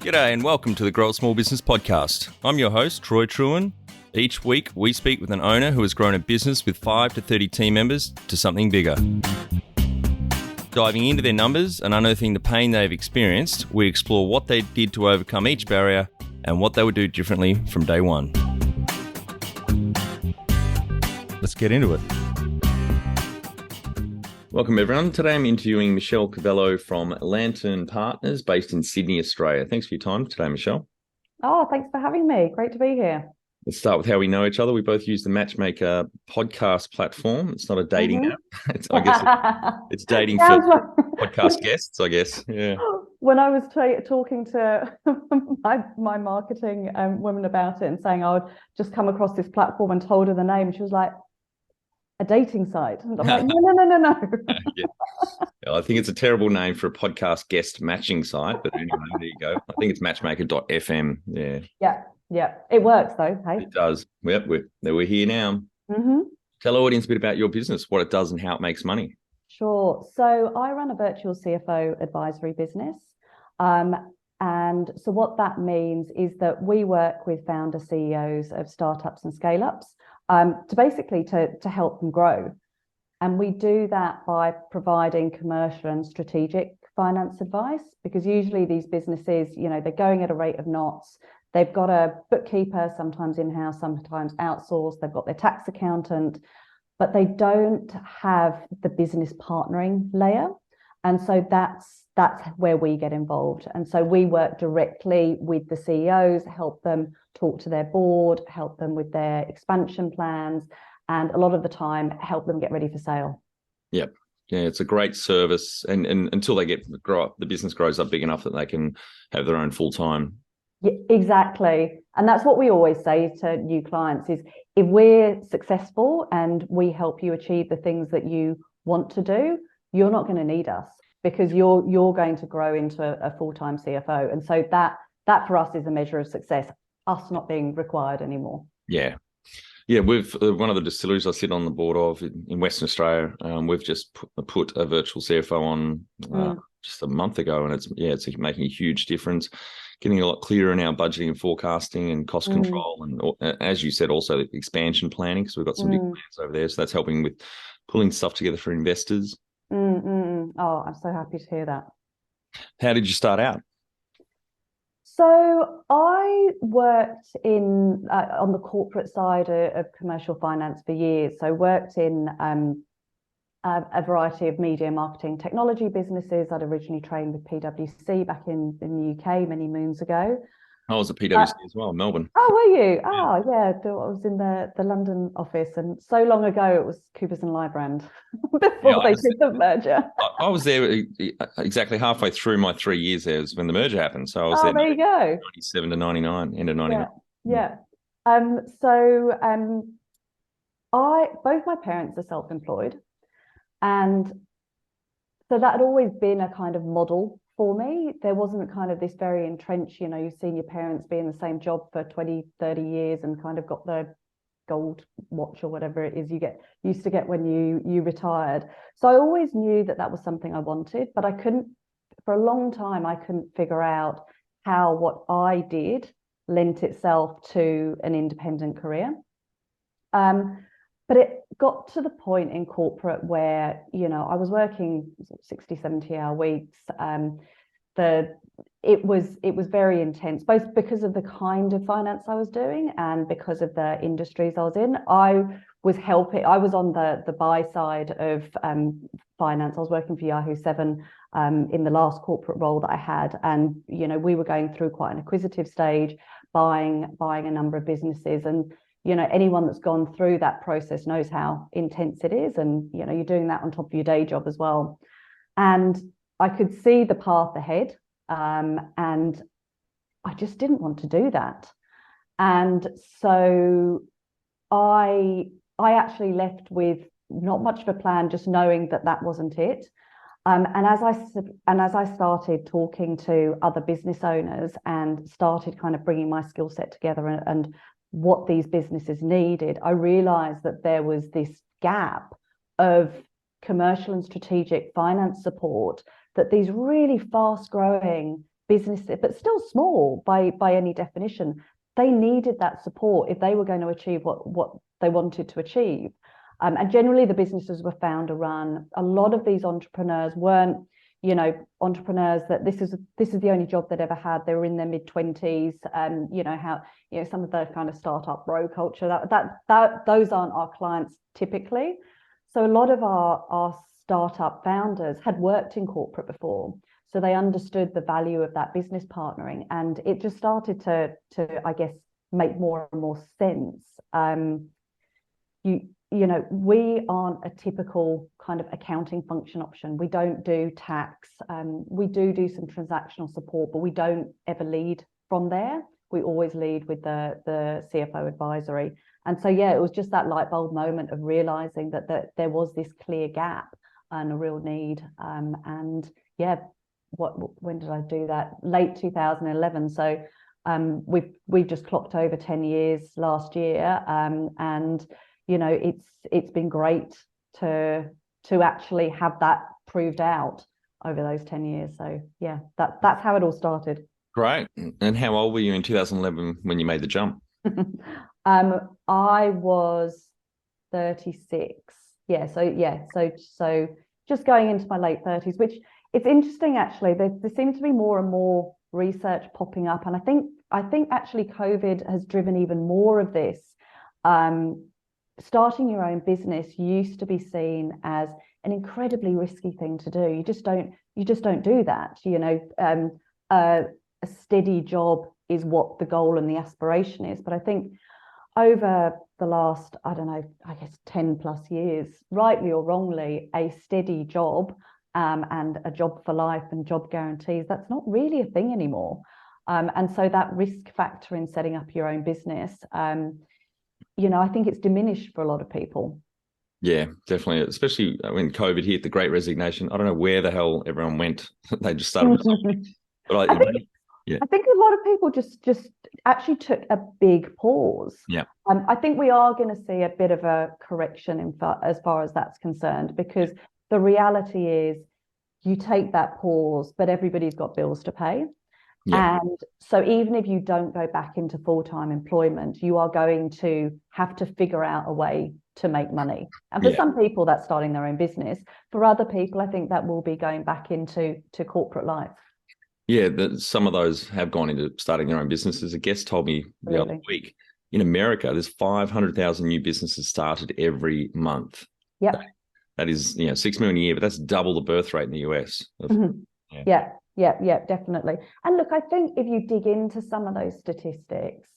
G'day and welcome to the Grow a Small Business Podcast. I'm your host, Troy Truen. Each week, we speak with an owner who has grown a business with 5 to 30 team members to something bigger. Diving into their numbers and unearthing the pain they've experienced, we explore what they did to overcome each barrier and what they would do differently from day one. Let's get into it. Welcome, everyone. Today I'm interviewing Michelle Kvello from Lantern Partners based in Sydney, Australia. Thanks for your time today, Michelle. Oh, thanks for having me. Great to be here. Let's start with how we know each other. We both use the Matchmaker podcast platform. It's not a dating app. It's dating for podcast guests, I guess. Yeah. When I was talking to my marketing woman about it and saying I would just come across this platform and told her the name, she was like, a dating site. And I'm like, no. Yeah, I think it's a terrible name for a podcast guest matching site, but anyway, there you go. I think it's matchmaker.fm. Yeah. It works though. Hey, it does. Yep, we're here now. Mm-hmm. Tell our audience a bit about your business, what it does and how it makes money. Sure. So I run a virtual CFO advisory business. And so what that means is that we work with founder CEOs of startups and scale-ups to help them grow. And we do that by providing commercial and strategic finance advice, because usually these businesses, they're going at a rate of knots. They've got a bookkeeper, sometimes in-house, sometimes outsourced. They've got their tax accountant, but they don't have the business partnering layer. And so that's where we get involved. And so we work directly with the CEOs, help them talk to their board, help them with their expansion plans, and a lot of the time help them get ready for sale. Yep. Yeah, it's a great service. And until they grow up, the business grows up big enough that they can have their own full-time. Yeah, exactly. And that's what we always say to new clients is, if we're successful and we help you achieve the things that you want to do, you're not going to need us, because you're going to grow into a full-time CFO. And so that for us is a measure of success, us not being required anymore. Yeah. We've one of the distilleries I sit on the board of in Western Australia. We've just put a virtual CFO on just a month ago, and it's making a huge difference, getting a lot clearer in our budgeting and forecasting and cost control, and as you said, also expansion planning, because we've got some big plans over there. So that's helping with pulling stuff together for investors. Oh, I'm so happy to hear that. How did you start out? So I worked in on the corporate side of commercial finance for years. So worked in a variety of media, marketing, technology businesses. I'd originally trained with PwC back in the UK many moons ago. I was at PwC as well, Melbourne. Oh, were you? Oh, yeah. I was in the London office, and so long ago it was Coopers and Lybrand before they did the merger. I was there exactly halfway through my 3 years there when the merger happened. So I was there. There you go. 97 to 99, end of 99. Yeah. Both my parents are self-employed, and so that had always been a kind of model for me. There wasn't kind of this very entrenched, you've seen your parents be in the same job for 20, 30 years and kind of got the gold watch or whatever it is you used to get when you retired. So I always knew that was something I wanted, but for a long time, I couldn't figure out how what I did lent itself to an independent career. But it got to the point in corporate where, I was working 60, 70-hour weeks. It was very intense, both because of the kind of finance I was doing and because of the industries I was in. I was on the buy side of finance. I was working for Yahoo 7 in the last corporate role that I had. And, we were going through quite an acquisitive stage, buying a number of businesses. And anyone that's gone through that process knows how intense it is. And, you're doing that on top of your day job as well. And I could see the path ahead. And I just didn't want to do that. And so I actually left with not much of a plan, just knowing that wasn't it. And as I started talking to other business owners and started kind of bringing my skill set together and what these businesses needed, I realized that there was this gap of commercial and strategic finance support that these really fast growing businesses, but still small by any definition, they needed that support if they were going to achieve what they wanted to achieve. And generally the businesses were founder run. A lot of these entrepreneurs weren't, you know, entrepreneurs that this is the only job they'd ever had. They were in their mid-20s, and you know some of the kind of startup bro culture, that those aren't our clients typically. So a lot of our startup founders had worked in corporate before, so they understood the value of that business partnering, and it just started to I guess make more and more sense. You know, we aren't a typical kind of accounting function option. We don't do tax. We do some transactional support, but we don't ever lead from there. We always lead with the CFO advisory. And so, yeah, it was just that light bulb moment of realizing that there was this clear gap and a real need. And yeah, when did I do that? Late 2011. So we've just clocked over 10 years last year, and you know, it's been great to actually have that proved out over those 10 years. So yeah, that's how it all started. Great. And how old were you in 2011 when you made the jump? I was 36. Yeah, so just going into my late 30s, which it's interesting actually. There seems to be more and more research popping up, and I think actually COVID has driven even more of this. Starting your own business used to be seen as an incredibly risky thing to do. You just don't do that. You know, a steady job is what the goal and the aspiration is. But I think over the last, I don't know, I guess 10 plus years, rightly or wrongly, a steady job and a job for life and job guarantees, that's not really a thing anymore. And so that risk factor in setting up your own business, you know, I think it's diminished for a lot of people. Yeah, definitely. Especially when COVID hit, the Great Resignation. I don't know where the hell everyone went. They just started with something. But I think a lot of people just actually took a big pause. Yeah. I think we are going to see a bit of a correction as far as that's concerned, because the reality is you take that pause, but everybody's got bills to pay. Yeah. And so even if you don't go back into full-time employment, you are going to have to figure out a way to make money. And for some people, that's starting their own business. For other people, I think that will be going back into corporate life. Yeah, some of those have gone into starting their own businesses. A guest told me the other week, in America, there's 500,000 new businesses started every month. Yep. That is, 6 million a year, but that's double the birth rate in the US. Yeah, definitely. And look, I think if you dig into some of those statistics,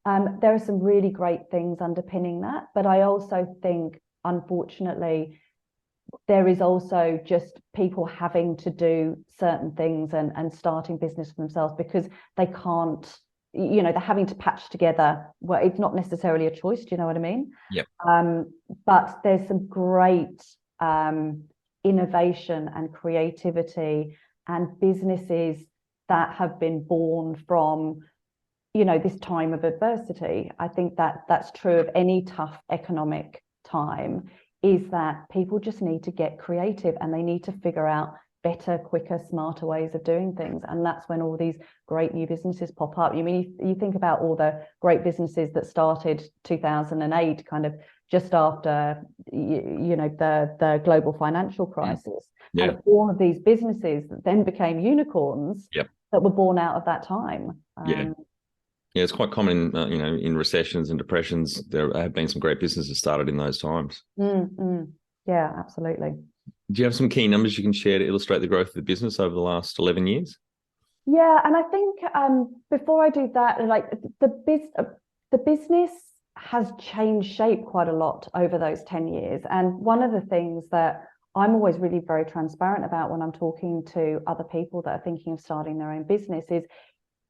there are some really great things underpinning that. But I also think, unfortunately, there is also just people having to do certain things and starting business for themselves because they can't, you know, they're having to patch together. Well, it's not necessarily a choice. Do you know what I mean? Yep. But there's some great innovation and creativity and businesses that have been born from, you know, this time of adversity. I think that's true of any tough economic time, is that people just need to get creative and they need to figure out better, quicker, smarter ways of doing things. And that's when all these great new businesses pop up. You mean, you think about all the great businesses that started 2008, kind of just after, you know, the global financial crisis. Yeah. And all of these businesses that then became unicorns that were born out of that time. Yeah, it's quite common, you know, in recessions and depressions. There have been some great businesses started in those times. Yeah, absolutely. Do you have some key numbers you can share to illustrate the growth of the business over the last 11 years? Yeah, and I think before I do that, like the business has changed shape quite a lot over those 10 years. And one of the things that I'm always really very transparent about when I'm talking to other people that are thinking of starting their own business is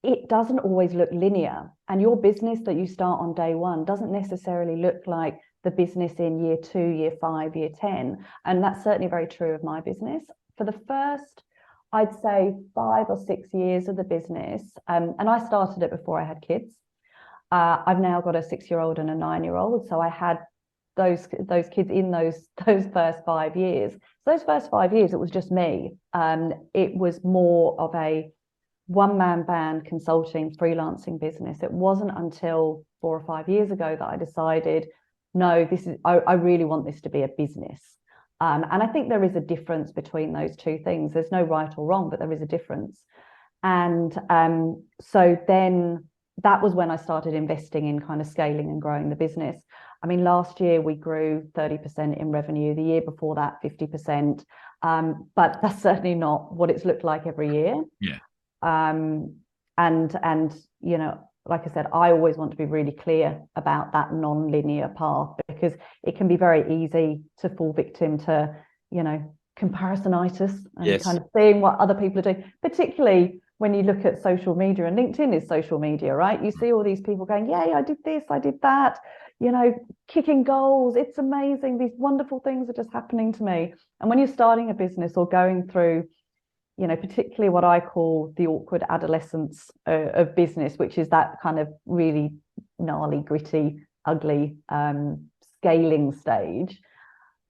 it doesn't always look linear. And your business that you start on day one doesn't necessarily look like the business in year 2, year 5, year 10. And that's certainly very true of my business. For the first, I'd say 5 or 6 years of the business, and I started it before I had kids. I've now got a 6-year-old and a 9-year-old. So I had those kids in those first 5 years. So those first 5 years, it was just me. It was more of a one-man band consulting, freelancing business. It wasn't until 4 or 5 years ago that I decided, no, I really want this to be a business. And I think there is a difference between those two things. There's no right or wrong, but there is a difference. And so then that was when I started investing in kind of scaling and growing the business. I mean, last year we grew 30% in revenue, the year before that 50%, but that's certainly not what it's looked like every year. Yeah. And you know, like I said, I always want to be really clear about that non-linear path, because it can be very easy to fall victim to, you know, comparisonitis and kind of seeing what other people are doing, particularly when you look at social media, and LinkedIn is social media, right? You see all these people going, yay, I did this, I did that, you know, kicking goals. It's amazing. These wonderful things are just happening to me. And when you're starting a business or going through, you know, particularly what I call the awkward adolescence of business, which is that kind of really gnarly, gritty, ugly scaling stage,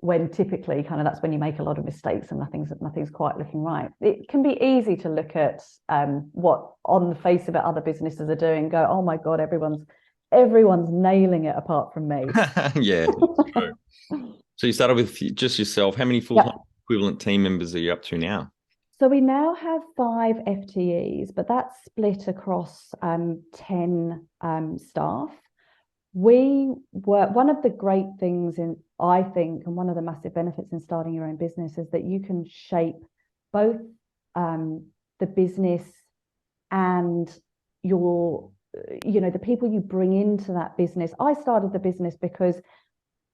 when typically kind of that's when you make a lot of mistakes and nothing's quite looking right. It can be easy to look at what on the face of it other businesses are doing, go, oh my God, everyone's nailing it apart from me. Yeah, true. So you started with just yourself. How many full-time equivalent team members are you up to now? So we now have 5 FTEs, but that's split across 10 staff. One of the great things I think, and one of the massive benefits in starting your own business, is that you can shape both the business and your, you know, the people you bring into that business. I started the business because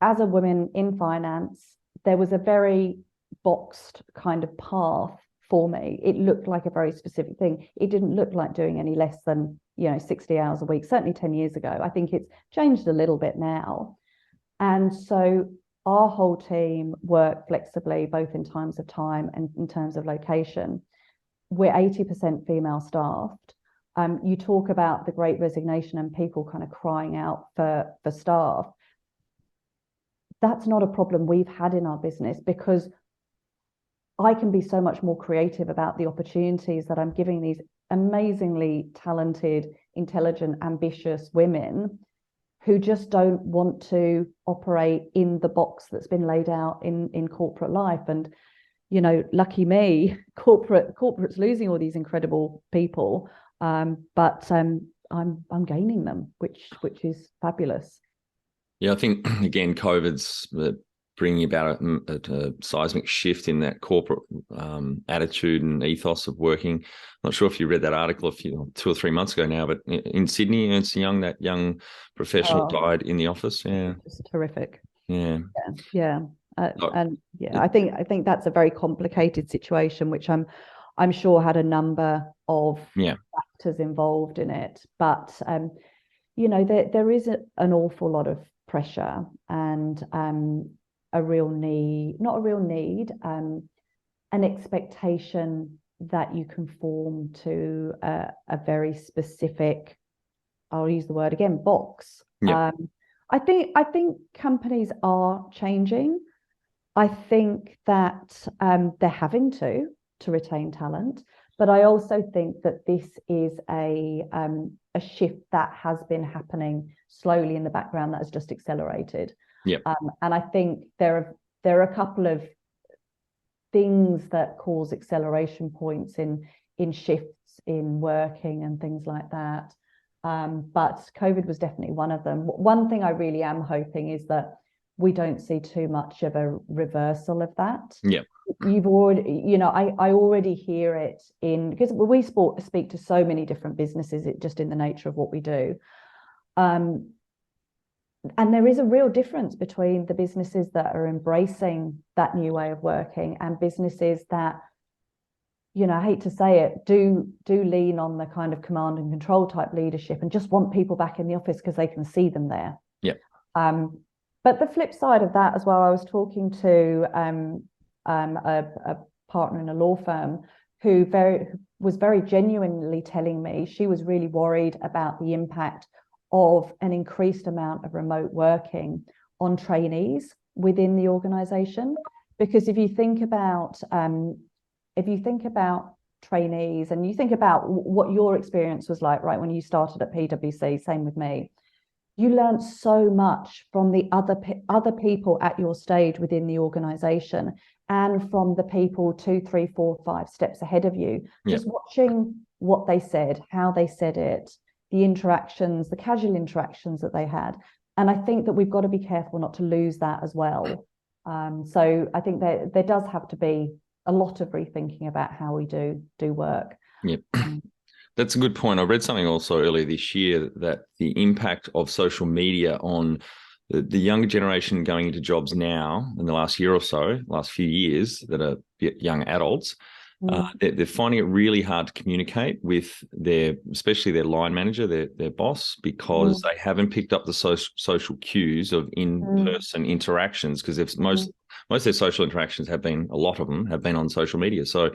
as a woman in finance, there was a very boxed kind of path for me. It looked like a very specific thing. It didn't look like doing any less than, you know, 60 hours a week, certainly 10 years ago. I think it's changed a little bit now. And so our whole team work flexibly, both in terms of time and in terms of location. We're 80% female staffed. You talk about the Great Resignation and people kind of crying out for staff. That's not a problem we've had in our business, because I can be so much more creative about the opportunities that I'm giving these amazingly talented, intelligent, ambitious women who just don't want to operate in the box that's been laid out in corporate life. And, you know, lucky me, corporate's losing all these incredible people, but I'm gaining them, which is fabulous. Yeah, I think again, COVID's bringing about a seismic shift in that corporate attitude and ethos of working. Not sure if you read that article 2 or 3 months ago now, but in Sydney, Ernst & Young, that young professional died in the office. Yeah, it's terrific. Yeah. And I think that's a very complicated situation, which I'm sure had a number of factors involved in it. But you know, there is an awful lot of pressure and a real need, not a real need, an expectation that you conform to a very specific, I'll use the word again, box. I think companies are changing. I think that they're having to retain talent, but I also think that this is a shift that has been happening slowly in the background that has just accelerated. And I think there are a couple of things that cause acceleration points in shifts in working and things like that. But COVID was definitely one of them. One thing I really am hoping is that we don't see too much of a reversal of that. You've already, you know, I already hear it because we speak to so many different businesses, just in the nature of what we do. And there is a real difference between the businesses that are embracing that new way of working and businesses that, you know, I hate to say it, do lean on the kind of command and control type leadership and just want people back in the office because they can see them there. But the flip side of that as well, I was talking to a partner in a law firm who was very genuinely telling me she was really worried about the impact of an increased amount of remote working on trainees within the organization. Because if you think about trainees, and you think about what your experience was like, right, when you started at PwC, same with me. You learned so much from the other people at your stage within the organization, and from the people 2, 3, 4, 5 steps ahead of you. Just watching what they said, how they said it, the interactions, the casual interactions that they had. And I think that we've got to be careful not to lose that as well. So I think that there does have to be a lot of rethinking about how we do work. Yep. That's a good point. I read something also earlier this year that the impact of social media on the younger generation going into jobs now in the last year or so, last few years, that are young adults, they're finding it really hard to communicate with especially their line manager, their boss, because they haven't picked up the social cues of in-person interactions, because most of their social interactions a lot of them have been on social media. So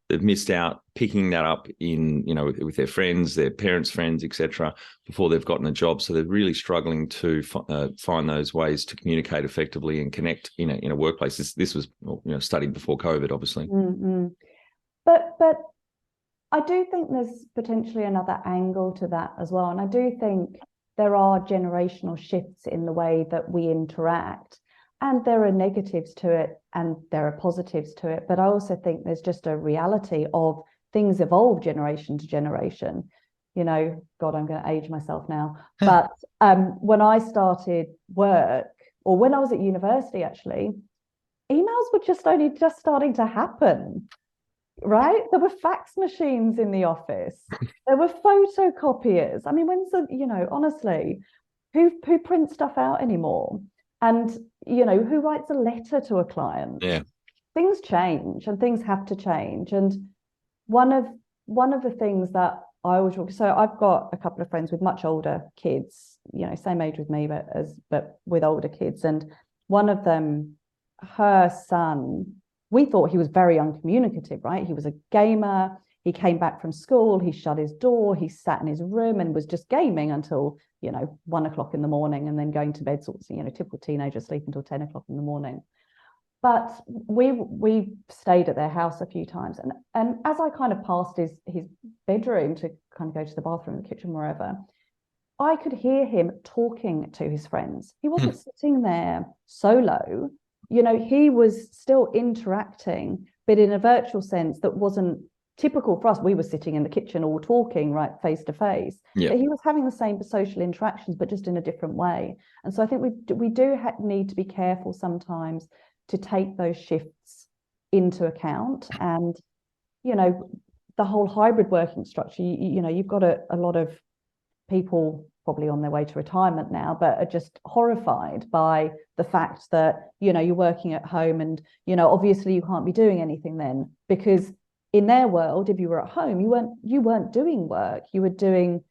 they've missed out picking that up with their friends, their parents' friends, etc., before they've gotten a job. So they're really struggling to find those ways to communicate effectively and connect in a workplace. This was studied before COVID, obviously. But I do think there's potentially another angle to that as well. And I do think there are generational shifts in the way that we interact, and there are negatives to it and there are positives to it. But I also think there's just a reality of things evolve generation to generation. God, I'm going to age myself now. But when I started work, or when I was at university, actually, emails were just starting to happen. Right? There were fax machines in the office. There were photocopiers. I mean, honestly, who prints stuff out anymore? And, who writes a letter to a client? Yeah. Things change, and things have to change. And one of the things that I always so I've got a couple of friends with much older kids, same age with me, but with older kids. And one of them, her son, we thought he was very uncommunicative, right? He was a gamer. He came back from school. He shut his door. He sat in his room and was just gaming until, 1 o'clock in the morning, and then going to bed, typical teenager, sleep until 10 o'clock in the morning. But we stayed at their house a few times. And as I kind of passed his bedroom to kind of go to the bathroom, the kitchen, wherever, I could hear him talking to his friends. He wasn't sitting there solo. He was still interacting, but in a virtual sense that wasn't typical for us. We were sitting in the kitchen all talking, right, face to face. Yeah. But he was having the same social interactions, but just in a different way. And so I think we do need to be careful sometimes to take those shifts into account. And, the whole hybrid working structure, you've got a lot of people probably on their way to retirement now, but are just horrified by the fact that, you're working at home and, obviously you can't be doing anything then, because in their world, if you were at home, you weren't doing work, you were doing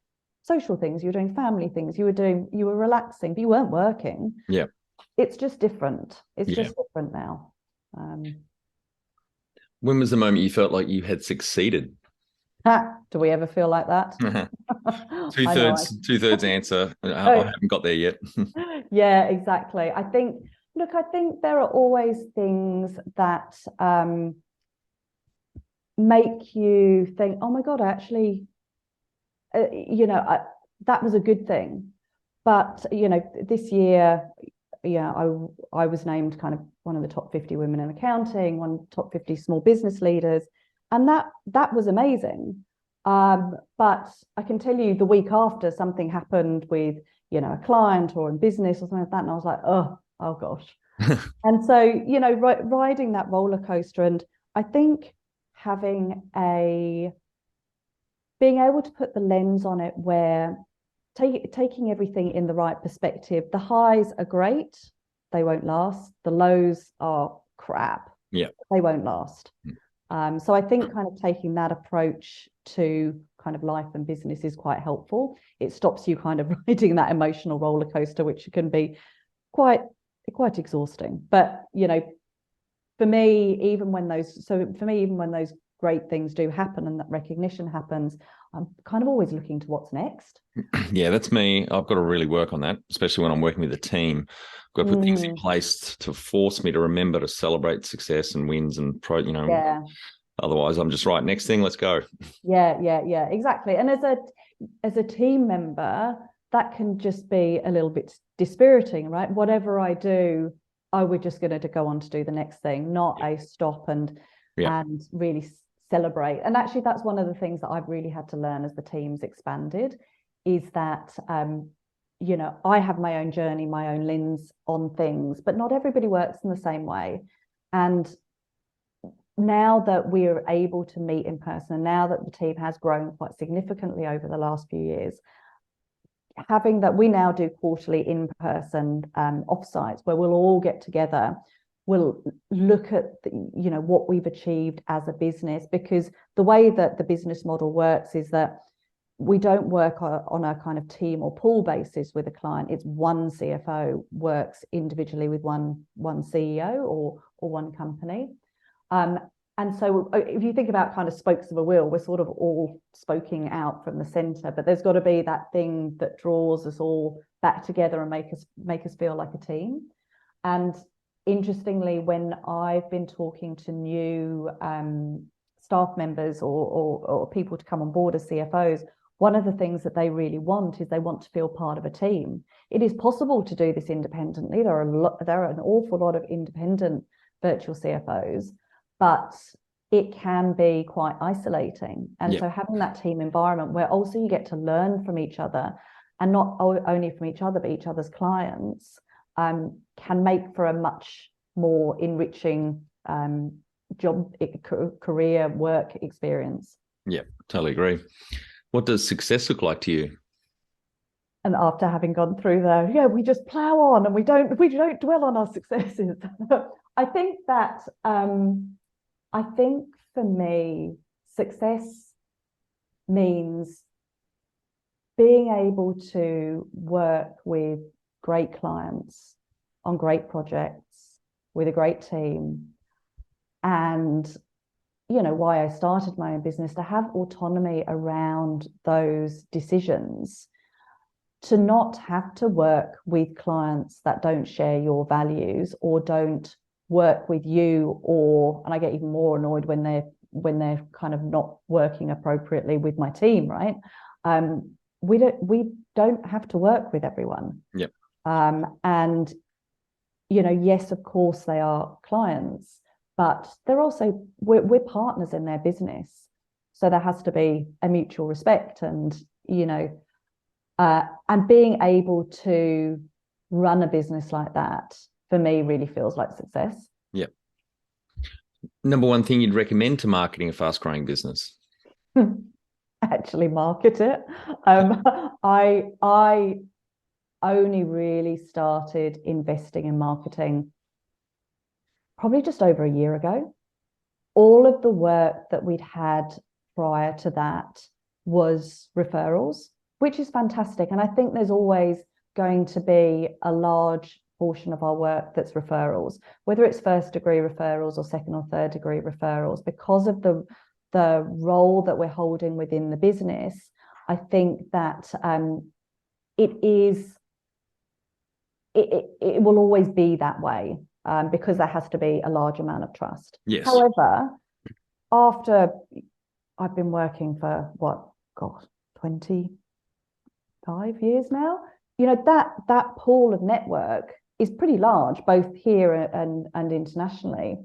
social things, you were doing family things, you were relaxing, but you weren't working. Yeah. It's just different. It's just different now. When was the moment you felt like you had succeeded? Do we ever feel like that? Two-thirds answer. I haven't got there yet. Yeah, exactly. I think there are always things that make you think, oh my God, actually, that was a good thing. But, this year, I was named kind of one of the top 50 women in accounting, one of the top 50 small business leaders. And that was amazing. But I can tell you the week after, something happened with, a client or in business or something like that. And I was like, oh gosh. And so, riding that roller coaster. And I think being able to put the lens on it where taking everything in the right perspective, the highs are great. They won't last. The lows are crap. Yeah. They won't last. So I think kind of taking that approach to kind of life and business is quite helpful. It stops you kind of riding that emotional roller coaster, which can be quite exhausting. But, for me, even when those great things do happen and that recognition happens, I'm kind of always looking to what's next. Yeah, that's me. I've got to really work on that, especially when I'm working with a team. I've got to put things in place to force me to remember to celebrate success and wins and Otherwise, I'm just right. Next thing, let's go. Yeah, exactly. And as a team member, that can just be a little bit dispiriting, right? Whatever I do, oh, we're just going to go on to do the next thing, not a stop and really celebrate. And actually, that's one of the things that I've really had to learn as the team's expanded, is that I have my own journey, my own lens on things, but not everybody works in the same way. And now that we're able to meet in person, and now that the team has grown quite significantly over the last few years, having that, we now do quarterly in-person offsites where we'll all get together. We'll look at what we've achieved as a business, because the way that the business model works is that we don't work on a kind of team or pool basis with a client. It's one CFO works individually with one CEO or one company. And so if you think about kind of spokes of a wheel, we're sort of all spoking out from the center, but there's got to be that thing that draws us all back together and make us feel like a team. And interestingly, when I've been talking to new staff members or people to come on board as CFOs, one of the things that they really want is they want to feel part of a team. It is possible to do this independently. There are an awful lot of independent virtual CFOs, but it can be quite isolating. And so having that team environment where also you get to learn from each other, and not only from each other, but each other's clients, can make for a much more enriching job, career, work experience. Yeah, totally agree. What does success look like to you? And after having gone through we just plow on and we don't dwell on our successes. I think for me, success means being able to work with great clients on great projects with a great team, and why I started my own business, to have autonomy around those decisions, to not have to work with clients that don't share your values or don't work with you, and I get even more annoyed when they're kind of not working appropriately with my team, right? We don't have to work with everyone. Yep. And yes, of course they are clients, but they're also, we're partners in their business. So there has to be a mutual respect, and being able to run a business like that, for me, really feels like success. Yep. Number one thing you'd recommend to marketing a fast-growing business? Actually market it. I only really started investing in marketing probably just over a year ago. All of the work that we'd had prior to that was referrals, which is fantastic. And I think there's always going to be a large portion of our work that's referrals, whether it's first degree referrals or second or third degree referrals, because of the role that we're holding within the business. I think that it will always be that way, because there has to be a large amount of trust. Yes. However, after I've been working for 25 years now, that pool of network is pretty large, both here and internationally.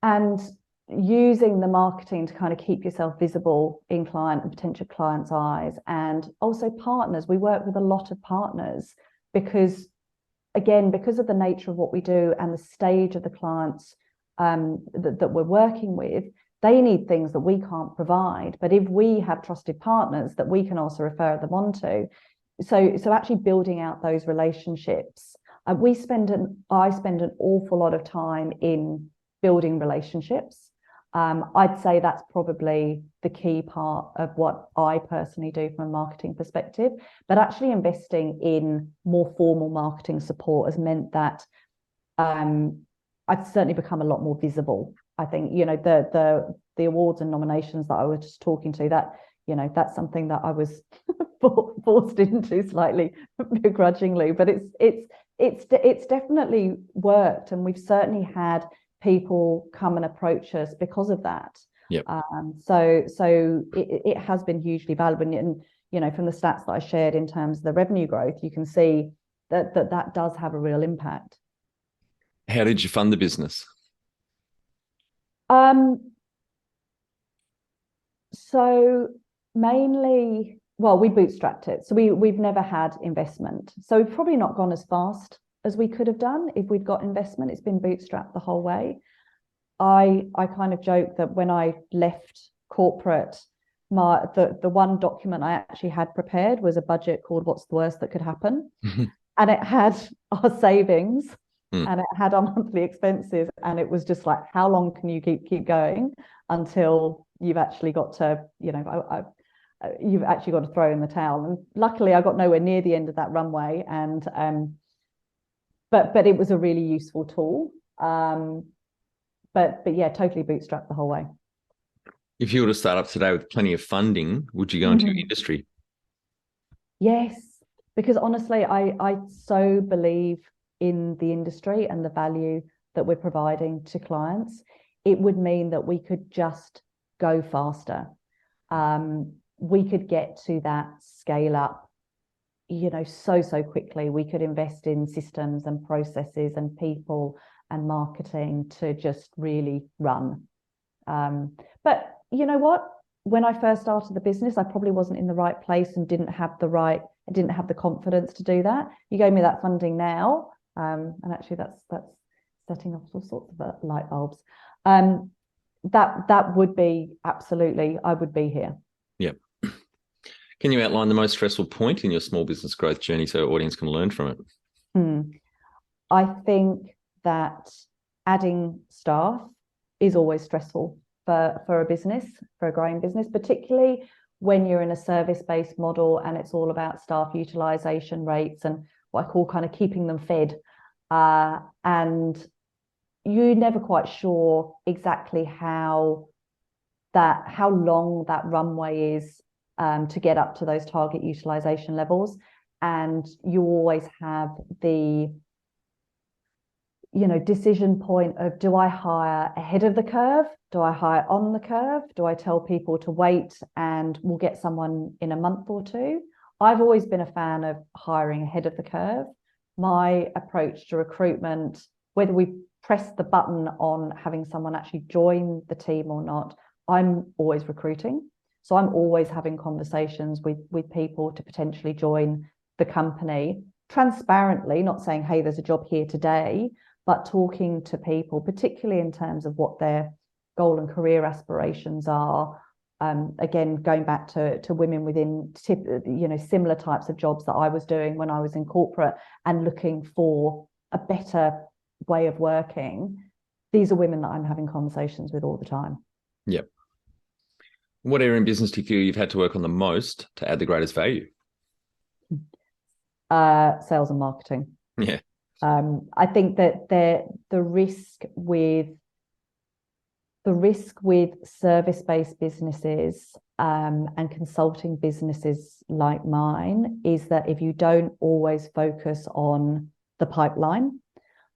And using the marketing to kind of keep yourself visible in client and potential clients' eyes, and also partners. We work with a lot of partners because of the nature of what we do and the stage of the clients that we're working with. They need things that we can't provide, but if we have trusted partners that we can also refer them on to, so actually building out those relationships. I spend an awful lot of time in building relationships. I'd say that's probably the key part of what I personally do from a marketing perspective. But actually investing in more formal marketing support has meant that I've certainly become a lot more visible. I think the awards and nominations that I was just talking to, that that's something that I was forced into slightly begrudgingly, but it's definitely worked, and we've certainly had people come and approach us because of that. Yep. So it has been hugely valuable. And, you know, from the stats that I shared in terms of the revenue growth, you can see that does have a real impact. How did you fund the business? So mainly, well, we bootstrapped it. So we've never had investment. So we've probably not gone as fast as we could have done if we'd got investment. It's been bootstrapped the whole way. I kind of joke that when I left corporate, the one document I actually had prepared was a budget called "What's the Worst That Could Happen," and it had our savings and it had our monthly expenses, and it was just like, how long can you keep going until you've actually got to, you know, you've actually got to throw in the towel. And luckily, I got nowhere near the end of that runway, and but it was a really useful tool. But yeah, totally bootstrapped the whole way. If you were to start up today with plenty of funding, would you go into your industry? Yes, because honestly, I so believe in the industry and the value that we're providing to clients. It would mean that we could just go faster. We could get to that scale up, you know, so quickly. We could invest in systems and processes and people and marketing to just really run. But you know what? When I first started the business, I probably wasn't in the right place and didn't have the confidence to do that. You gave me that funding now, and actually that's setting off all sorts of light bulbs. That would be absolutely, I would be here. Yep. Can you outline the most stressful point in your small business growth journey so our audience can learn from it? I think that adding staff is always stressful for a business, for a growing business, particularly when you're in a service-based model and it's all about staff utilization rates and what I call kind of keeping them fed. And you're never quite sure exactly how long that runway is to get up to those target utilization levels. And you always have the, you know, decision point of, do I hire ahead of the curve? Do I hire on the curve? Do I tell people to wait and we'll get someone in a month or two? I've always been a fan of hiring ahead of the curve. My approach to recruitment, whether we press the button on having someone actually join the team or not, I'm always recruiting. So I'm always having conversations with people to potentially join the company transparently, not saying, hey, there's a job here today, but talking to people, particularly in terms of what their goal and career aspirations are. Again, going back to women within, you know, similar types of jobs that I was doing when I was in corporate and looking for a better way of working. These are women that I'm having conversations with all the time. Yep. What area in business do you feel you've had to work on the most to add the greatest value? Sales and marketing. Yeah. I think that the risk with service-based businesses and consulting businesses like mine is that if you don't always focus on the pipeline,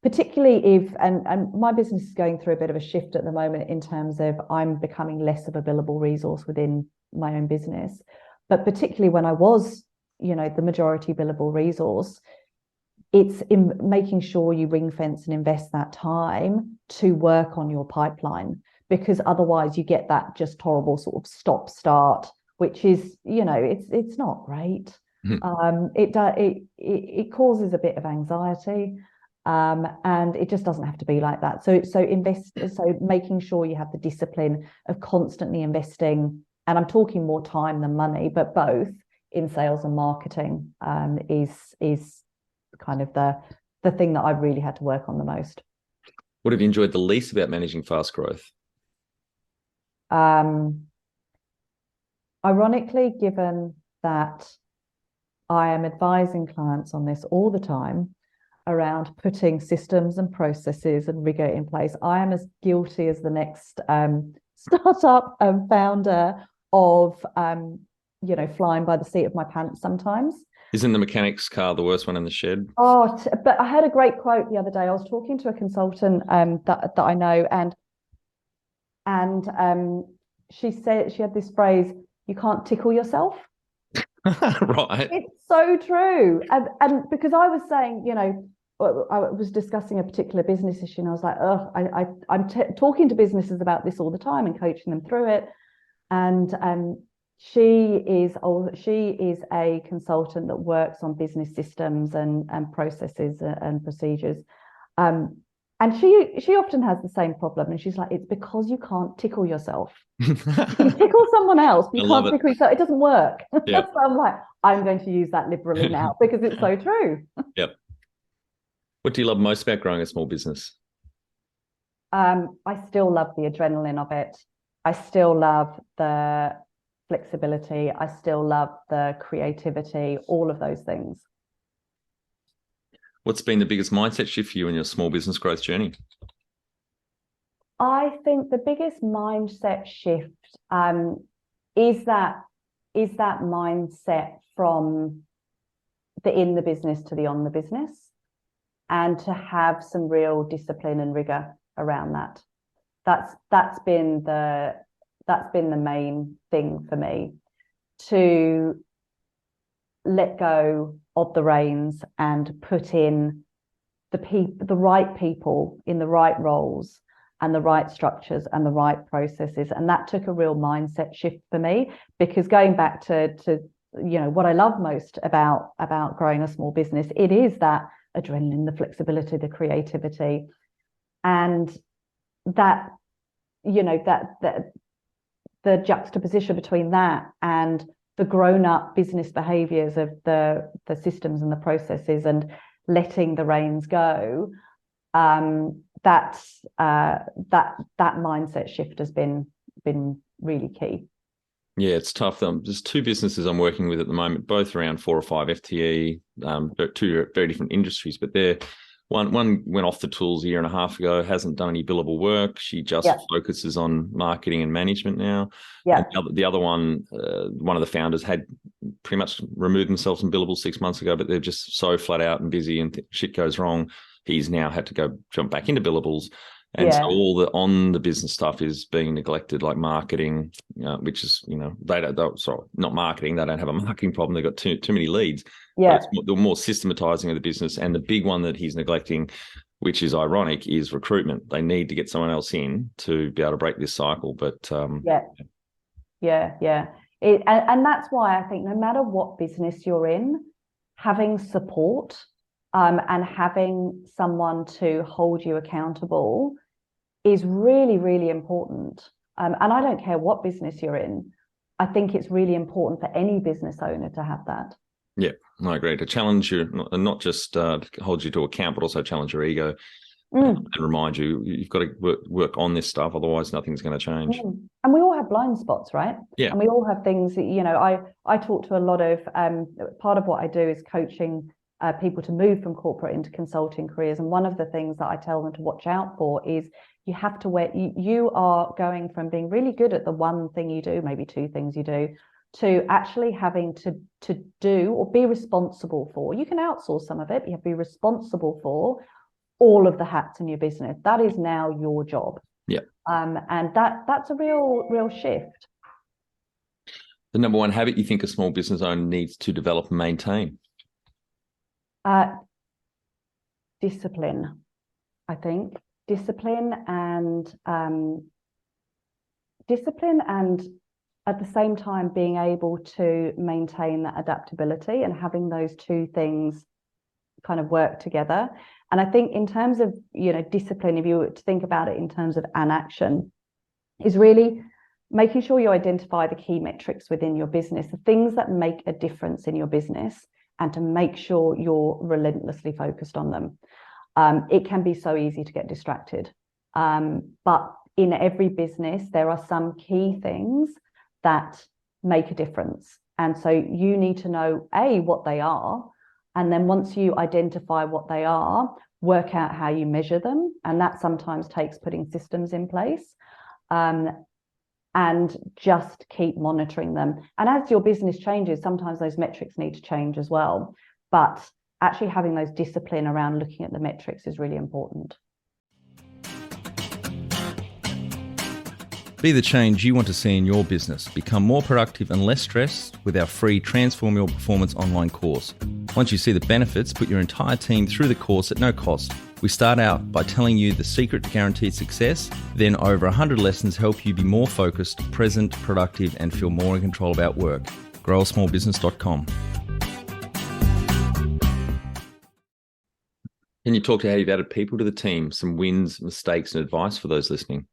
particularly if, and my business is going through a bit of a shift at the moment in terms of I'm becoming less of a billable resource within my own business, but particularly when I was, you know, the majority billable resource, it's in making sure you ring fence and invest that time to work on your pipeline, because otherwise you get that just horrible sort of stop start, which is, you know, it's not great. It causes a bit of anxiety, and it just doesn't have to be like that. So making sure you have the discipline of constantly investing, and I'm talking more time than money, but both in sales and marketing is kind of the thing that I've really had to work on the most. What have you enjoyed the least about managing fast growth? Ironically, given that I am advising clients on this all the time around putting systems and processes and rigor in place, I am as guilty as the next startup founder of flying by the seat of my pants sometimes. Isn't the mechanic's car the worst one in the shed? Oh, but I heard a great quote the other day. I was talking to a consultant that I know, and she said, she had this phrase, "You can't tickle yourself." Right. It's so true. And because I was saying, I was discussing a particular business issue, and I was like, oh, I'm talking to businesses about this all the time and coaching them through it. And she is a consultant that works on business systems and processes and procedures. And she often has the same problem, and she's like, it's because you can't tickle yourself. You can tickle someone else, but you can't tickle yourself. It doesn't work. Yeah. So I'm like, I'm going to use that liberally now because it's so true. Yep. What do you love most about growing a small business? I still love the adrenaline of it. I still love the flexibility. I still love the creativity, all of those things. What's been the biggest mindset shift for you in your small business growth journey? I think the biggest mindset shift is that mindset from the in the business to the on the business, and to have some real discipline and rigor around that. That's been the main thing for me, to let go of the reins and put in the right people in the right roles and the right structures and the right processes. And that took a real mindset shift for me, because going back to what I love most about growing a small business, it is that adrenaline, the flexibility, the creativity, and that the juxtaposition between that and the grown-up business behaviors of the systems and the processes, and letting the reins go. That mindset shift has been really key. Yeah, it's tough. There's two businesses I'm working with at the moment, both around 4 or 5 FTE, two very different industries, but they're one went off the tools a year and a half ago, hasn't done any billable work. She just focuses on marketing and management now. Yeah. And the other one, one of the founders had pretty much removed themselves from billable 6 months ago, but they're just so flat out and busy, and shit goes wrong. He's now had to go jump back into billables. And so all the on the business stuff is being neglected, like marketing, which is, not marketing. They don't have a marketing problem. They've got too many leads. Yeah. But the more systematizing of the business. And the big one that he's neglecting, which is ironic, is recruitment. They need to get someone else in to be able to break this cycle. But yeah. And that's why I think no matter what business you're in, having support and having someone to hold you accountable is really, really important. And I don't care what business you're in. I think it's really important for any business owner to have that. Yeah, I agree. To challenge you, not just hold you to account, but also challenge your ego and remind you you've got to work on this stuff. Otherwise, nothing's going to change. And we all have blind spots, right? Yeah. And we all have things that, I talk to a lot of, part of what I do is coaching people to move from corporate into consulting careers. And one of the things that I tell them to watch out for is you have to you are going from being really good at the one thing you do, maybe two things you do, to actually having to do or be responsible for. You can outsource some of it. You have to be responsible for all of the hats in your business. That is now your job. Yeah. And that's a real shift. The number one habit you think a small business owner needs to develop and maintain? Discipline, I think. Discipline and at the same time being able to maintain that adaptability, and having those two things kind of work together. And I think in terms of discipline, if you were to think about it in terms of an action, is really making sure you identify the key metrics within your business, the things that make a difference in your business, and to make sure you're relentlessly focused on them. It can be so easy to get distracted. But in every business, there are some key things that make a difference. And so you need to know, what they are. And then once you identify what they are, work out how you measure them. And that sometimes takes putting systems in place. and just keep monitoring them. And as your business changes, sometimes those metrics need to change as well. But actually having those discipline around looking at the metrics is really important. Be the change you want to see in your business. Become more productive and less stressed with our free Transform Your Performance online course. Once you see the benefits, put your entire team through the course at no cost. We start out by telling you the secret to guaranteed success, then over 100 lessons help you be more focused, present, productive, and feel more in control about work. growasmallbusiness.com. Can you talk to how you've added people to the team, some wins, mistakes, and advice for those listening?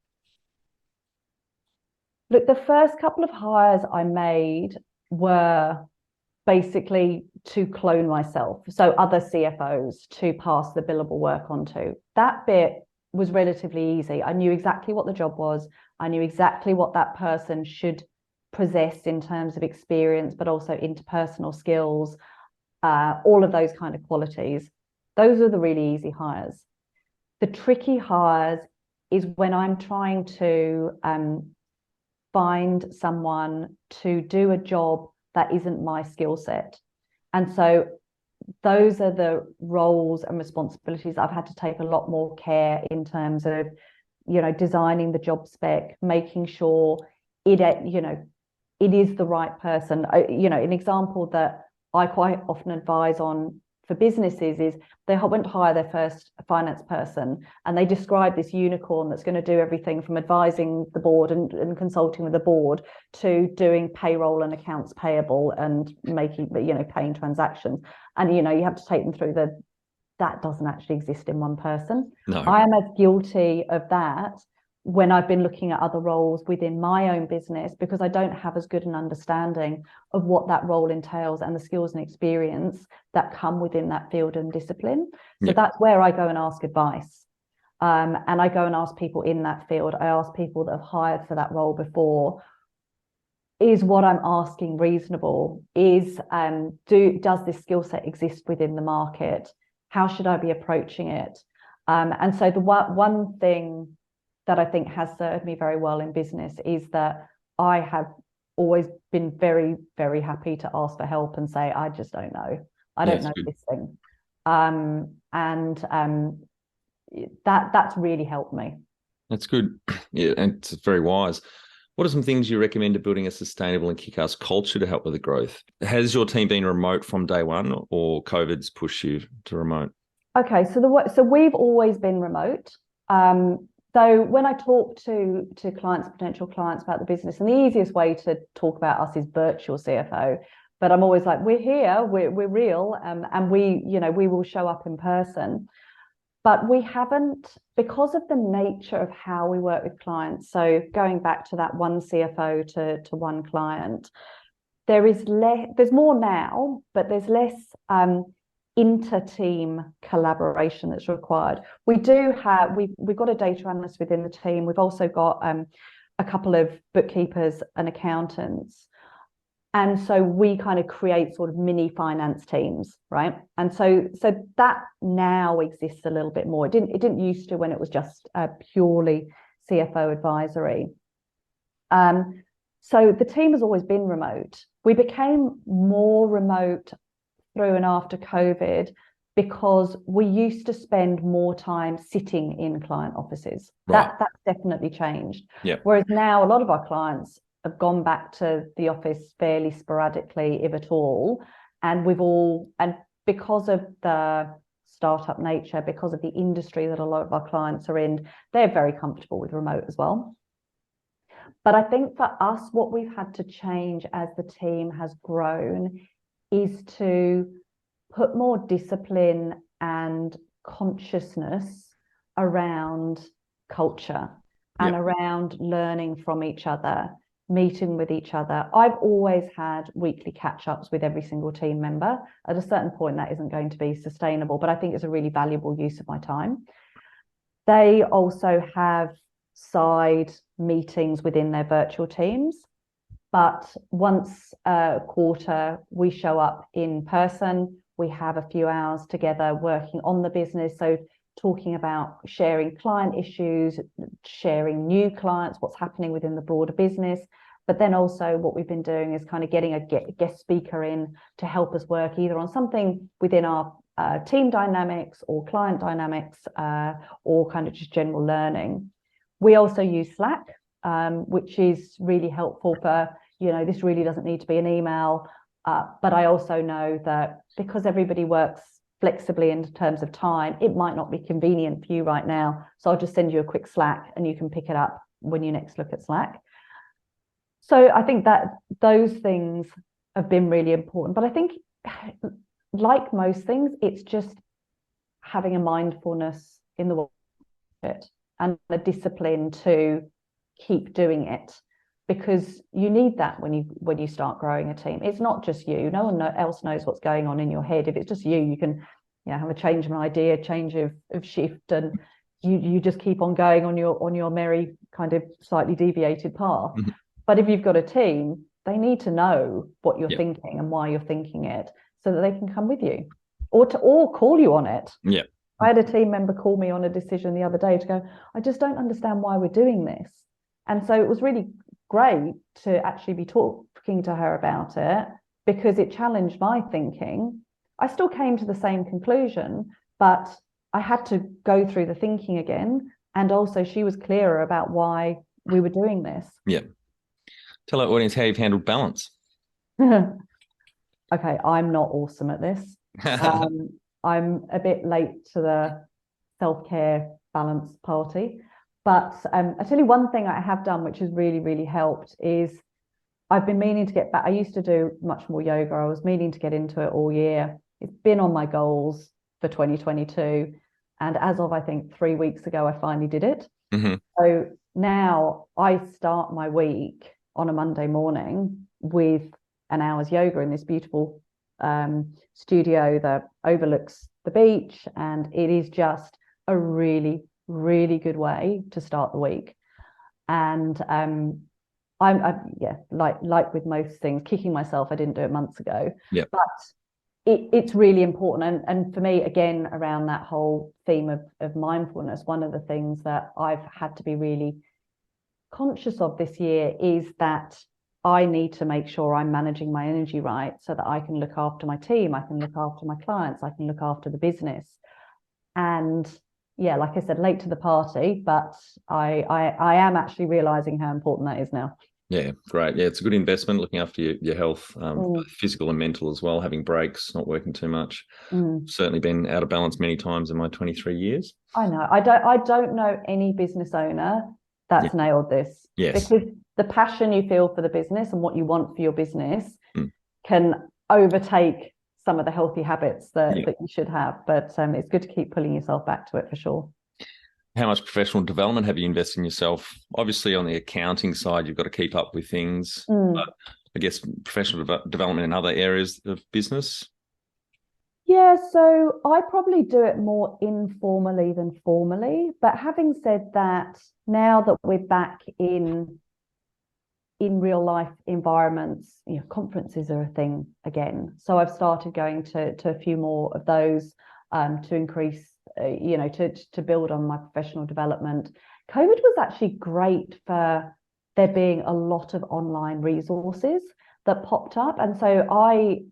Look, the first couple of hires I made were basically to clone myself. So other CFOs to pass the billable work onto. That bit was relatively easy. I knew exactly what the job was. I knew exactly what that person should possess in terms of experience, but also interpersonal skills, all of those kind of qualities. Those are the really easy hires. The tricky hires is when I'm trying to find someone to do a job that isn't my skill set. And so those are the roles and responsibilities I've had to take a lot more care in terms of, designing the job spec, making sure it is the right person. An example that I quite often advise on for businesses is they went to hire their first finance person and they describe this unicorn that's going to do everything from advising the board and consulting with the board to doing payroll and accounts payable and paying transactions. And you have to take them through that doesn't actually exist in one person. No. I am as guilty of that when I've been looking at other roles within my own business, because I don't have as good an understanding of what that role entails and the skills and experience that come within that field and discipline. So that's where I go and ask advice. And I go and ask people in that field. I ask people that have hired for that role before, is what I'm asking reasonable? Does this skill set exist within the market? How should I be approaching it? And so the one thing that I think has served me very well in business is that I have always been very, very happy to ask for help and say, I just don't know. I don't know this thing. That's really helped me. That's good. Yeah, and it's very wise. What are some things you recommend to building a sustainable and kick-ass culture to help with the growth? Has your team been remote from day one, or COVID's pushed you to remote? Okay, so we've always been remote. So when I talk to clients, potential clients about the business, and the easiest way to talk about us is virtual CFO, but I'm always like, we're here, we're real, and we will show up in person. But we haven't, because of the nature of how we work with clients. So going back to that one CFO to one client, there's more now, but there's less inter-team collaboration that's required. We've got a data analyst within the team. We've also got a couple of bookkeepers and accountants. And so we kind of create sort of mini finance teams, right? And so that now exists a little bit more. It didn't used to when it was just purely CFO advisory. So the team has always been remote. We became more remote through and after COVID because we used to spend more time sitting in client offices. Right. That's definitely changed. Yeah. Whereas now a lot of our clients have gone back to the office fairly sporadically, if at all. And because of the startup nature, because of the industry that a lot of our clients are in, they're very comfortable with remote as well. But I think for us, what we've had to change as the team has grown is to put more discipline and consciousness around culture and around learning from each other, meeting with each other. I've always had weekly catch-ups with every single team member. At a certain point, that isn't going to be sustainable, but I think it's a really valuable use of my time. They also have side meetings within their virtual teams, but once a quarter, we show up in person. We have a few hours together working on the business. So talking about sharing client issues, sharing new clients, what's happening within the broader business. But then also what we've been doing is kind of getting a guest speaker in to help us work either on something within our team dynamics or client dynamics, or kind of just general learning. We also use Slack, which is really helpful for, this really doesn't need to be an email. But I also know that because everybody works flexibly in terms of time, it might not be convenient for you right now. So I'll just send you a quick Slack and you can pick it up when you next look at Slack. So I think that those things have been really important. But I think, like most things, it's just having a mindfulness in the work and the discipline to keep doing it, because you need that when you start growing a team. It's not just you. No one else knows what's going on in your head. If it's just you can have a change of an idea, change of shift, and you just keep on going on your merry kind of slightly deviated path. Mm-hmm. But if you've got a team, they need to know what you're thinking and why you're thinking it, so that they can come with you or call you on it. Yeah. I had a team member call me on a decision the other day to go, I just don't understand why we're doing this. And so it was really great to actually be talking to her about it, because it challenged my thinking. I still came to the same conclusion, but I had to go through the thinking again. And also she was clearer about why we were doing this. Yeah. Tell our audience how you've handled balance. Okay, I'm not awesome at this. I'm a bit late to the self-care balance party. But I tell you one thing I have done, which has really, really helped, is I've been meaning to get back. I used to do much more yoga. I was meaning to get into it all year. It's been on my goals for 2022. And as of, I think, 3 weeks ago, I finally did it. Mm-hmm. So now I start my week on a Monday morning with an hour's yoga in this beautiful studio that overlooks the beach. And it is just a really, really good way to start the week. And I'm like with most things, kicking myself, I didn't do it months ago. Yeah. But it's really important. And for me, again, around that whole theme of mindfulness, one of the things that I've had to be really conscious of this year is that I need to make sure I'm managing my energy right, so that I can look after my team, I can look after my clients, I can look after the business. And yeah, like I said, late to the party, but I am actually realizing how important that is now. Yeah, great. Yeah, it's a good investment, looking after your health, physical and mental as well, having breaks, not working too much. Certainly been out of balance many times in my 23 years. I know. I don't know any business owner that's nailed this. Yes. Because the passion you feel for the business and what you want for your business can overtake some of the healthy habits that you should have. But it's good to keep pulling yourself back to it for sure. How much professional development have you invested in yourself? Obviously, on the accounting side, you've got to keep up with things. But I guess professional development in other areas of business? Yeah, so I probably do it more informally than formally. But having said that, now that we're back in real life environments, conferences are a thing again. So I've started going to a few more of those to increase, to build on my professional development. COVID was actually great for there being a lot of online resources that popped up. And so I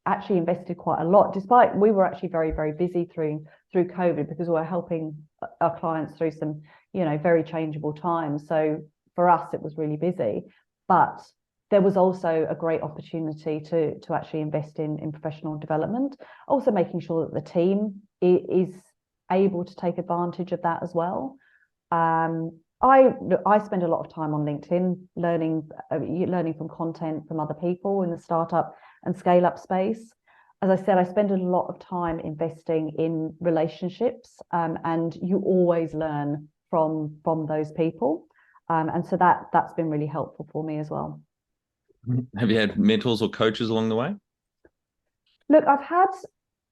actually invested quite a lot, despite we were actually very, very busy through COVID, because we were helping our clients through some, very changeable times. So for us, it was really busy, but there was also a great opportunity to actually invest in professional development, also making sure that the team is able to take advantage of that as well. I spend a lot of time on LinkedIn learning from content from other people in the startup and scale up space. As I said, I spend a lot of time investing in relationships, and you always learn from those people. And so that's been really helpful for me as well. Have you had mentors or coaches along the way? Look, I've had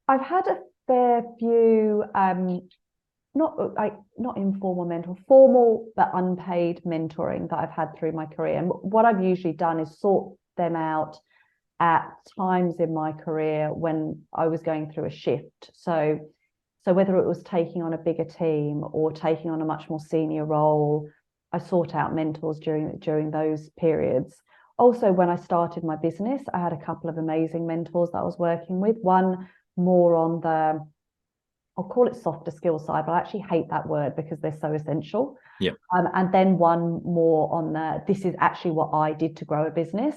a fair few, not informal mentor, formal but unpaid mentoring that I've had through my career. And what I've usually done is sort them out at times in my career when I was going through a shift. So So whether it was taking on a bigger team or taking on a much more senior role, I sought out mentors during those periods. Also, when I started my business, I had a couple of amazing mentors that I was working with. One more on the, I'll call it softer skill side, but I actually hate that word because they're so essential. Yeah. And then one more on the, this is actually what I did to grow a business,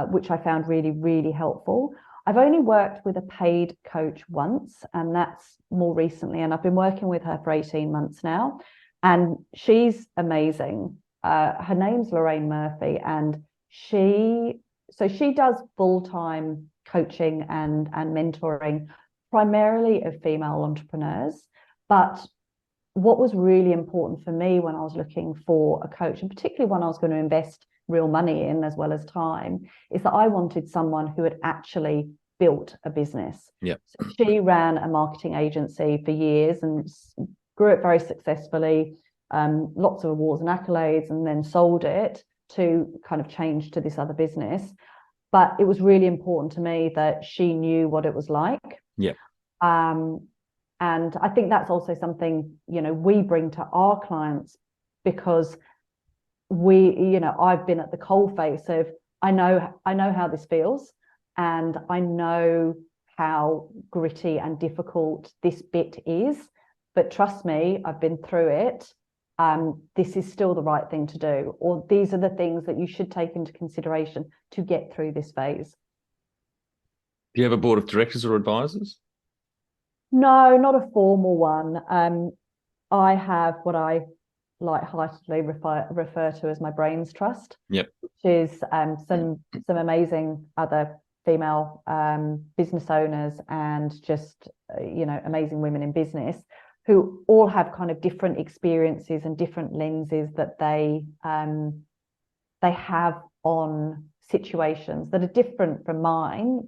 which I found really, really helpful. I've only worked with a paid coach once, and that's more recently, and I've been working with her for 18 months now, and she's amazing. Her name's Lorraine Murphy, and she does full-time coaching and mentoring, primarily of female entrepreneurs. But what was really important for me when I was looking for a coach, and particularly when I was going to invest real money in as well as time, is that I wanted someone who had actually built a business. Yeah. So she ran a marketing agency for years and grew it very successfully, lots of awards and accolades, and then sold it to kind of change to this other business. But it was really important to me that she knew what it was like. Yeah. And I think that's also something, we bring to our clients, because I've been at the coalface of, I know how this feels, and I know how gritty and difficult this bit is, but trust me, I've been through it. This is still the right thing to do, or these are the things that you should take into consideration to get through this phase. Do you have a board of directors or advisors? No, not a formal one. I have what I lightheartedly refer to as my brains trust. Yep. Which is some amazing other female business owners and just amazing women in business who all have kind of different experiences and different lenses that they have on situations that are different from mine.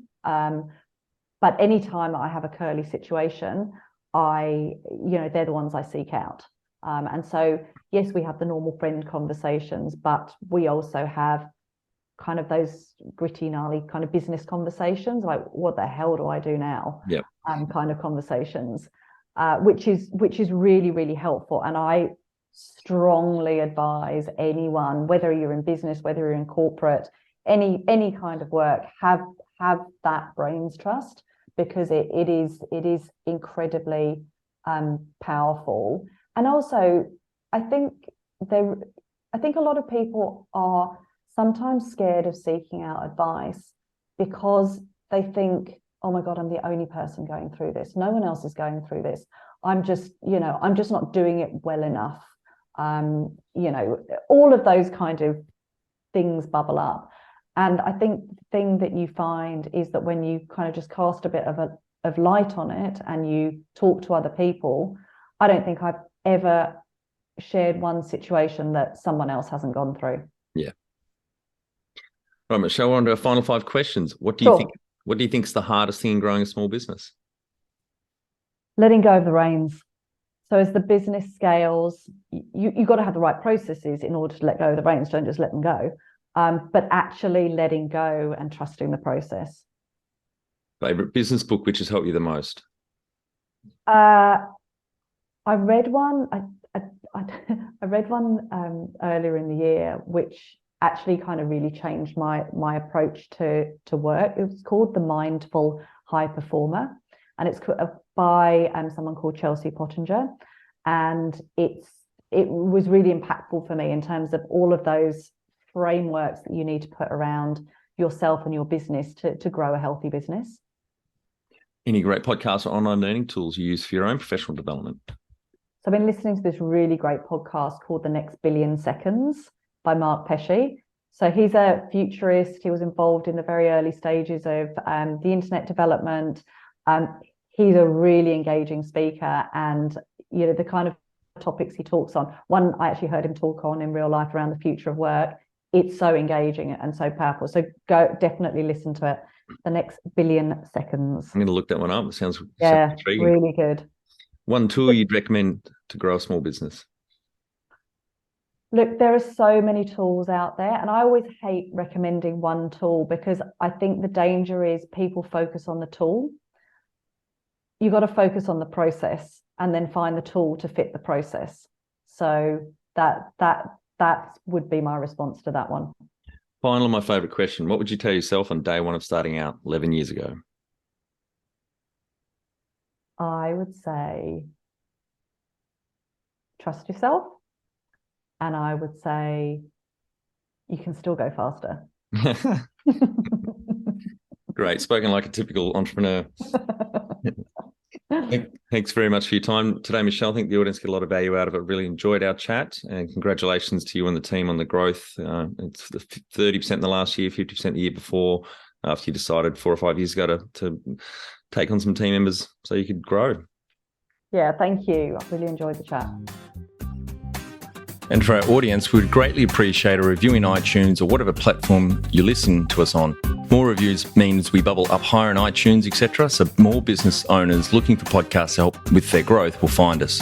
But anytime I have a curly situation, they're the ones I seek out. And so, yes, we have the normal friend conversations, but we also have kind of those gritty, gnarly kind of business conversations, like what the hell do I do now? Yep. Kind of conversations, which is really, really helpful. And I strongly advise anyone, whether you're in business, whether you're in corporate, any kind of work, have that brains trust, because it is incredibly powerful. And also, I think a lot of people are sometimes scared of seeking out advice because they think, oh my God, I'm the only person going through this. No one else is going through this. I'm just not doing it well enough. All of those kind of things bubble up. And I think the thing that you find is that when you kind of just cast a bit of light on it and you talk to other people, I don't think I've ever shared one situation that someone else hasn't gone through. Yeah. Right, Michelle, we're on to our final 5 questions. What do you think is the hardest thing in growing a small business? Letting go of the reins. So as the business scales, you've got to have the right processes in order to let go of the reins. Don't just let them go. But actually letting go and trusting the process. Favorite business book which has helped you the most? I read one. I read one earlier in the year, which actually kind of really changed my approach to work. It was called The Mindful High Performer, and it's by someone called Chelsea Pottinger, and it was really impactful for me in terms of all of those frameworks that you need to put around yourself and your business to grow a healthy business. Any great podcasts or online learning tools you use for your own professional development? So I've been listening to this really great podcast called The Next Billion Seconds by Mark Pesce. So he's a futurist. He was involved in the very early stages of the internet development. He's a really engaging speaker, and the kind of topics he talks on. One I actually heard him talk on in real life around the future of work. It's so engaging and so powerful. So definitely listen to it. The Next Billion Seconds. I'm going to look that one up. It sounds intriguing. Really good. One tool you'd recommend to grow a small business? Look, there are so many tools out there, and I always hate recommending one tool because I think the danger is people focus on the tool. you got to focus on the process and then find the tool to fit the process. So that would be my response to that one. Finally, my favorite question: what would you tell yourself on day one of starting out 11 years ago? I would say trust yourself, and I would say you can still go faster. Great. Spoken like a typical entrepreneur. Thanks very much for your time today, Michelle. I think the audience get a lot of value out of it. Really enjoyed our chat, and congratulations to you and the team on the growth. It's 30% in the last year, 50% the year before, after you decided 4 or 5 years ago to take on some team members so you could grow. Yeah, thank you. I really enjoyed the chat. And for our audience, we would greatly appreciate a review in iTunes or whatever platform you listen to us on. More reviews means we bubble up higher in iTunes, etc. So more business owners looking for podcast help with their growth will find us.